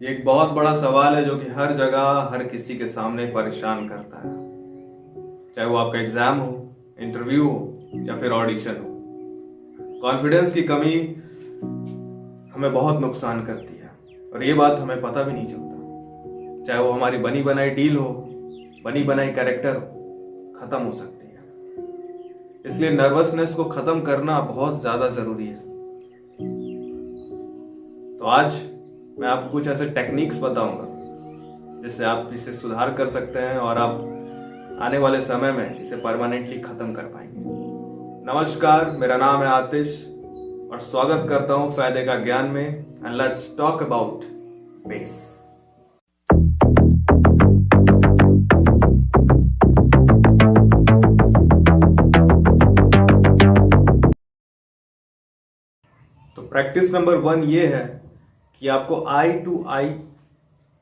ये एक बहुत बड़ा सवाल है जो कि हर जगह हर किसी के सामने परेशान करता है। चाहे वो आपका एग्जाम हो, इंटरव्यू हो या फिर ऑडिशन हो। कॉन्फिडेंस की कमी हमें बहुत नुकसान करती है और ये बात हमें पता भी नहीं चलता। चाहे वो हमारी बनी बनाई डील हो, बनी बनाई कैरेक्टर हो, खत्म हो सकती है। इसलिए नर्वसनेस को खत्म करना बहुत ज्यादा जरूरी है। तो आज मैं आपको कुछ ऐसे टेक्निक्स बताऊंगा जिससे आप इसे सुधार कर सकते हैं और आप आने वाले समय में इसे परमानेंटली खत्म कर पाएंगे। नमस्कार, मेरा नाम है आतिश और स्वागत करता हूं फायदे का ज्ञान में। And let's talk about base. तो प्रैक्टिस नंबर 1 ये है कि आपको आई टू आई,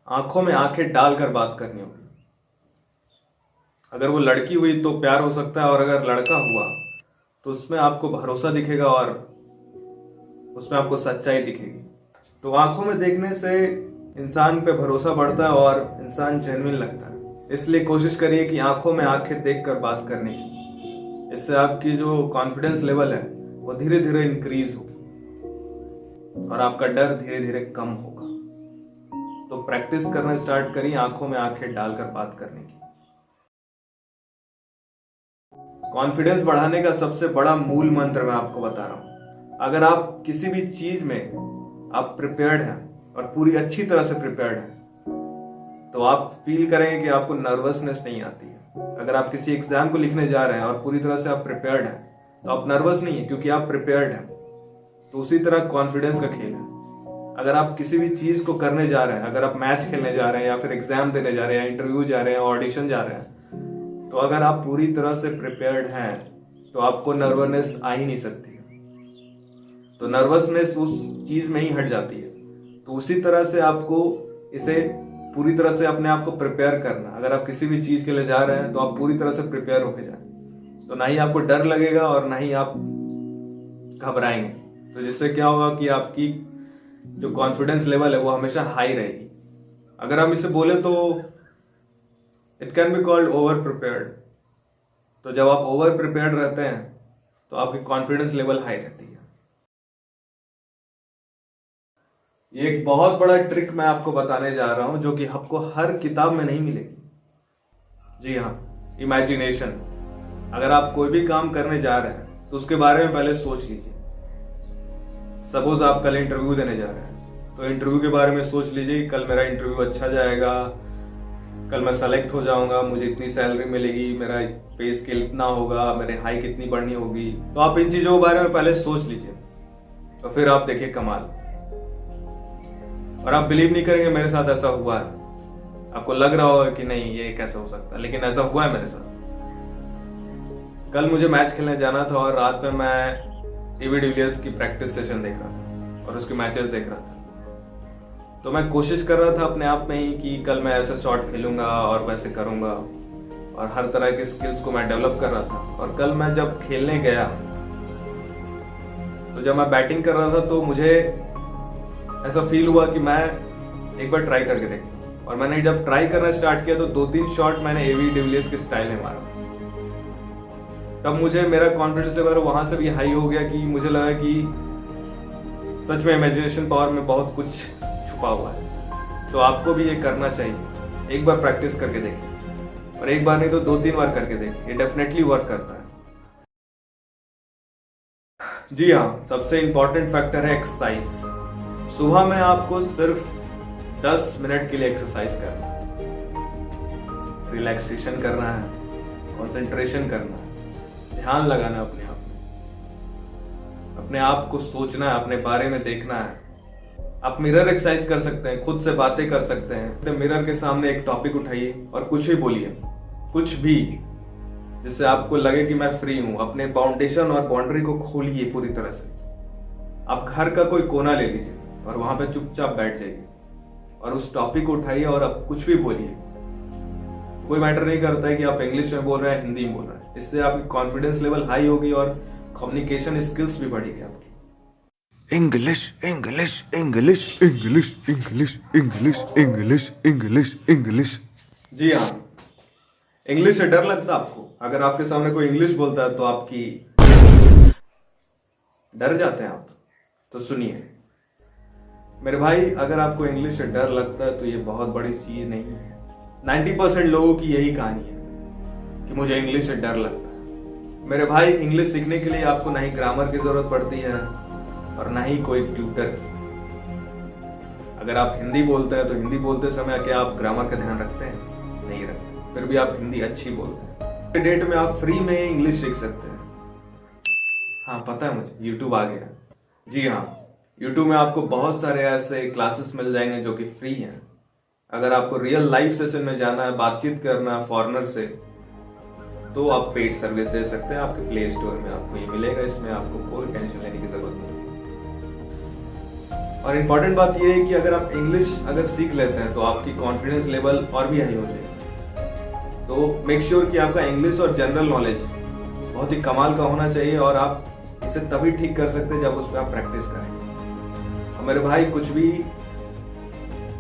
आंखों में आंखें डालकर बात करनी होगी। अगर वो लड़की हुई तो प्यार हो सकता है और अगर लड़का हुआ तो उसमें आपको भरोसा दिखेगा और उसमें आपको सच्चाई दिखेगी। तो आंखों में देखने से इंसान पे भरोसा बढ़ता है और इंसान जेन्युइन लगता है। इसलिए कोशिश करिए कि आंखों में आंखें देखकर बात करने की। इससे आपकी जो कॉन्फिडेंस लेवल है वो धीरे धीरे इंक्रीज होगी और आपका डर धीरे धीरे कम होगा। तो प्रैक्टिस करना स्टार्ट करिए आंखों में आंखें डालकर बात करने की। कॉन्फिडेंस बढ़ाने का सबसे बड़ा मूल मंत्र मैं आपको बता रहा हूं। अगर आप किसी भी चीज में आप प्रिपेयर्ड हैं और पूरी अच्छी तरह से प्रिपेयर्ड हैं तो आप फील करेंगे कि आपको नर्वसनेस नहीं आती है। अगर आप किसी एग्जाम को लिखने जा रहे हैं और पूरी तरह से आप प्रिपेयर्ड हैं तो आप नर्वस नहीं है क्योंकि आप प्रिपेयर्ड हैं। तो उसी तरह कॉन्फिडेंस का खेल है। अगर आप किसी भी चीज को करने जा रहे हैं, अगर आप मैच खेलने जा रहे हैं या फिर एग्जाम देने जा रहे हैं, इंटरव्यू जा रहे हैं, ऑडिशन जा रहे हैं, तो अगर आप पूरी तरह से प्रिपेयर्ड हैं तो आपको नर्वसनेस आ ही नहीं सकती है। तो नर्वसनेस उस चीज में ही हट जाती है। तो उसी तरह से आपको इसे पूरी तरह से अपने आप को प्रिपेयर करना। अगर आप किसी भी चीज के लिए जा रहे हैं तो आप पूरी तरह से प्रिपेयर होके जाए। तो ना ही आपको डर लगेगा और ना ही आप घबराएंगे। तो जिससे क्या होगा कि आपकी जो कॉन्फिडेंस लेवल है वो हमेशा हाई रहेगी। अगर हम इसे बोले तो it can be called over prepared. तो जब आप ओवर प्रिपेयर्ड रहते हैं तो आपकी कॉन्फिडेंस लेवल हाई रहती है। ये एक बहुत बड़ा ट्रिक मैं आपको बताने जा रहा हूं जो कि आपको हर किताब में नहीं मिलेगी। जी हाँ, इमेजिनेशन। अगर आप कोई भी काम करने जा रहे हैं तो उसके बारे में पहले सोच लीजिए। सपोज आप कल इंटरव्यू देने जा रहे हैं तो इंटरव्यू के बारे में सोच लीजिए कल मेरा इंटरव्यू अच्छा जाएगा, कल मैं सेलेक्ट हो जाऊंगा, मुझे इतनी सैलरी मिलेगी, मेरा पे स्केल इतना होगा, मेरे हाइक इतनी बढ़नी होगी। तो आप इन चीजों के बारे में पहले सोच लीजिए तो फिर आप देखिए कमाल। और आप बिलीव नहीं करेंगे मेरे साथ ऐसा हुआ है। आपको लग रहा होगा कि नहीं ये कैसे हो सकता है, लेकिन ऐसा हुआ है मेरे साथ। कल मुझे मैच खेलने जाना था और रात में मैं एबी डिविलियर्स की प्रैक्टिस सेशन देख रहा था और उसके मैचेस देख रहा था। तो मैं कोशिश कर रहा था अपने आप में ही कि कल मैं ऐसे शॉट खेलूंगा और वैसे करूंगा और हर तरह की स्किल्स को मैं डेवलप कर रहा था। और कल मैं जब खेलने गया तो जब मैं बैटिंग कर रहा था तो मुझे ऐसा फील हुआ कि मैं एक बार ट्राई करके देखता। और मैंने जब ट्राई करना स्टार्ट किया तो 2-3 शॉट मैंने एबी डिविलियर्स के स्टाइल में मारा। तब मुझे मेरा कॉन्फिडेंस लेवल वहां से भी हाई हो गया कि मुझे लगा कि सच में इमेजिनेशन पावर में बहुत कुछ छुपा हुआ है। तो आपको भी ये करना चाहिए। एक बार प्रैक्टिस करके देखिए और एक बार नहीं तो 2-3 बार करके देखिए। ये डेफिनेटली वर्क करता है। जी हाँ, सबसे इंपॉर्टेंट फैक्टर है एक्सरसाइज। सुबह में आपको सिर्फ 10 मिनट के लिए एक्सरसाइज करना है, रिलैक्सेशन करना है, कंसंट्रेशन करना है, ध्यान लगाना अपने आप को सोचना है, अपने बारे में देखना है। आप मिरर एक्सरसाइज कर सकते हैं, खुद से बातें कर सकते हैं। तो मिरर के सामने एक टॉपिक उठाइए और कुछ भी बोलिए, कुछ भी जिससे आपको लगे कि मैं फ्री हूं। अपने बाउंडेशन और बाउंड्री को खोलिए पूरी तरह से। आप घर का कोई कोना ले लीजिए और वहां पे चुपचाप बैठ जाइए और उस टॉपिक को उठाइए और आप कुछ भी बोलिए। कोई मैटर नहीं करता है कि आप इंग्लिश में बोल रहे हैं, हिंदी में बोल रहे हैं। इससे आपकी कॉन्फिडेंस लेवल हाई होगी और कम्युनिकेशन स्किल्स भी बढ़ेगी आपकी। English English English English English English English English English. जी हाँ, इंग्लिश से डर लगता है आपको? अगर आपके सामने कोई इंग्लिश बोलता है तो आपकी डर जाते हैं आप? तो सुनिए मेरे भाई, अगर आपको इंग्लिश से डर लगता है तो ये बहुत बड़ी चीज नहीं है। 90% लोगों की यही कहानी है कि मुझे इंग्लिश से डर लगता है। मेरे भाई, इंग्लिश सीखने के लिए आपको ना ही ग्रामर की जरूरत पड़ती है और ना ही कोई ट्यूटर की। अगर आप हिंदी बोलते हैं तो हिंदी बोलते समय क्या आप ग्रामर का ध्यान रखते हैं? नहीं रखते, फिर भी आप हिंदी अच्छी बोलते हैं। डेट में आप फ्री में इंग्लिश सीख सकते हैं। हाँ पता है मुझे, यूट्यूब आ गया। जी हाँ, यूट्यूब में आपको बहुत सारे ऐसे क्लासेस मिल जाएंगे जो कि फ्री हैं। अगर आपको रियल लाइफ सेशन में जाना है, बातचीत करना है फॉरेनर से, तो आप पेड सर्विस दे सकते हैं। आपके प्ले स्टोर में आपको ये मिलेगा, इसमें आपको कोई टेंशन लेने की जरूरत नहीं है। और इम्पोर्टेंट बात यह है कि अगर आप इंग्लिश अगर सीख लेते हैं तो आपकी कॉन्फिडेंस लेवल और भी हाई हो जाएगी। तो मेक श्योर कि आपका इंग्लिश और जनरल नॉलेज बहुत ही कमाल का होना चाहिए, और आप इसे तभी ठीक कर सकते हैं जब उस पर आप प्रैक्टिस करेंगे। और मेरे भाई, कुछ भी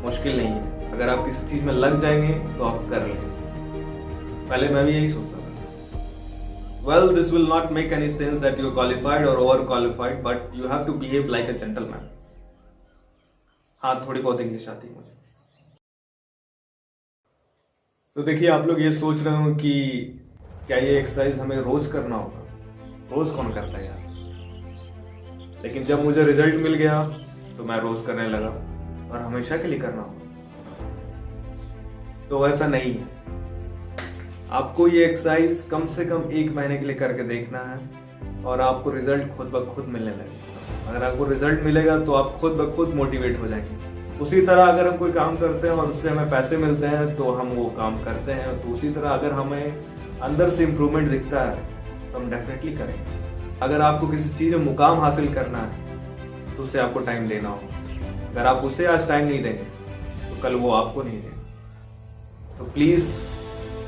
मुश्किल नहीं है। अगर आप किसी चीज में लग जाएंगे तो आप कर लेंगे। पहले मैं भी यही सोचता था। Well, this will not make any sense that you are qualified और over qualified, but you have to behave like a gentleman. हाँ, थोड़ी बहुत इंग्लिश आती है मुझे। तो देखिए, आप लोग ये सोच रहे हो कि क्या ये एक्सरसाइज हमें रोज करना होगा? रोज कौन करता है यार? लेकिन जब मुझे रिजल्ट मिल गया तो मैं रोज करने लगा, और हमेशा के लिए करना होगा तो ऐसा नहीं है। आपको ये एक्सरसाइज कम से कम 1 महीने के लिए करके देखना है, और आपको रिजल्ट खुद ब खुद मिलने लगेगा। अगर आपको रिजल्ट मिलेगा तो आप खुद ब खुद मोटिवेट हो जाएंगे। उसी तरह अगर हम कोई काम करते हैं और उससे हमें पैसे मिलते हैं तो हम वो काम करते हैं। तो उसी तरह अगर हमें अंदर से इम्प्रूवमेंट दिखता है तो हम डेफिनेटली करेंगे। अगर आपको किसी चीज में मुकाम हासिल करना है तो उसे आपको टाइम देना होगा। अगर आप उसे आज टाइम नहीं देंगे तो कल वो आपको नहीं देगा। तो प्लीज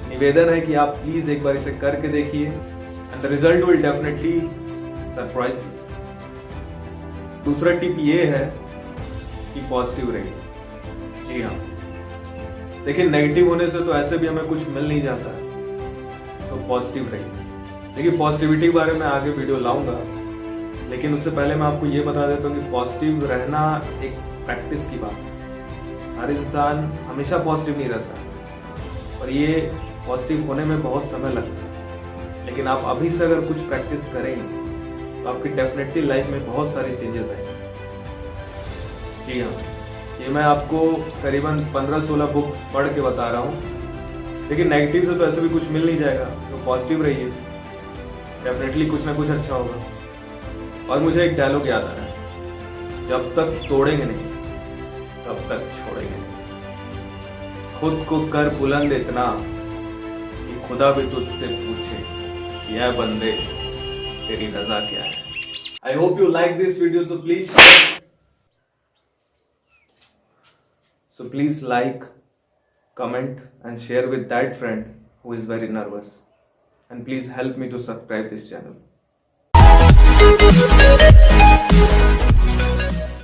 निवेदन है कि आप प्लीज एक बार इसे करके देखिए, and the result will definitely surprise you. दूसरा टिप ये है कि पॉजिटिव रहिए। जी हाँ, देखिए नेगेटिव होने से तो ऐसे भी हमें कुछ मिल नहीं जाता है, तो पॉजिटिव रहिए। देखिए, पॉजिटिविटी के बारे में आगे वीडियो लाऊंगा, लेकिन उससे पहले मैं आपको ये बता देता हूँ कि पॉजिटिव रहना एक प्रैक्टिस की बात है। हर इंसान हमेशा पॉजिटिव नहीं रहता, और ये पॉजिटिव होने में बहुत समय लगता है। लेकिन आप अभी से अगर कुछ प्रैक्टिस करेंगे तो आपकी डेफिनेटली लाइफ में बहुत सारी चेंजेस आएंगे। जी हाँ, ये मैं आपको करीबन 15-16 बुक्स पढ़ के बता रहा हूँ। लेकिन नेगेटिव से तो ऐसे भी कुछ मिल नहीं जाएगा, तो पॉजिटिव रहिए, डेफिनेटली कुछ ना कुछ अच्छा होगा। और मुझे एक डायलॉग याद आ रहा है, जब तक तोड़ेंगे नहीं तब तक छोड़ेंगे नहीं। खुद को कर बुलंद इतना कि खुदा भी तुझसे पूछे कि यह बंदे तेरी रजा क्या है। I hope you like this video, so please like, comment and share with that friend who is very nervous, and please help me to subscribe this channel.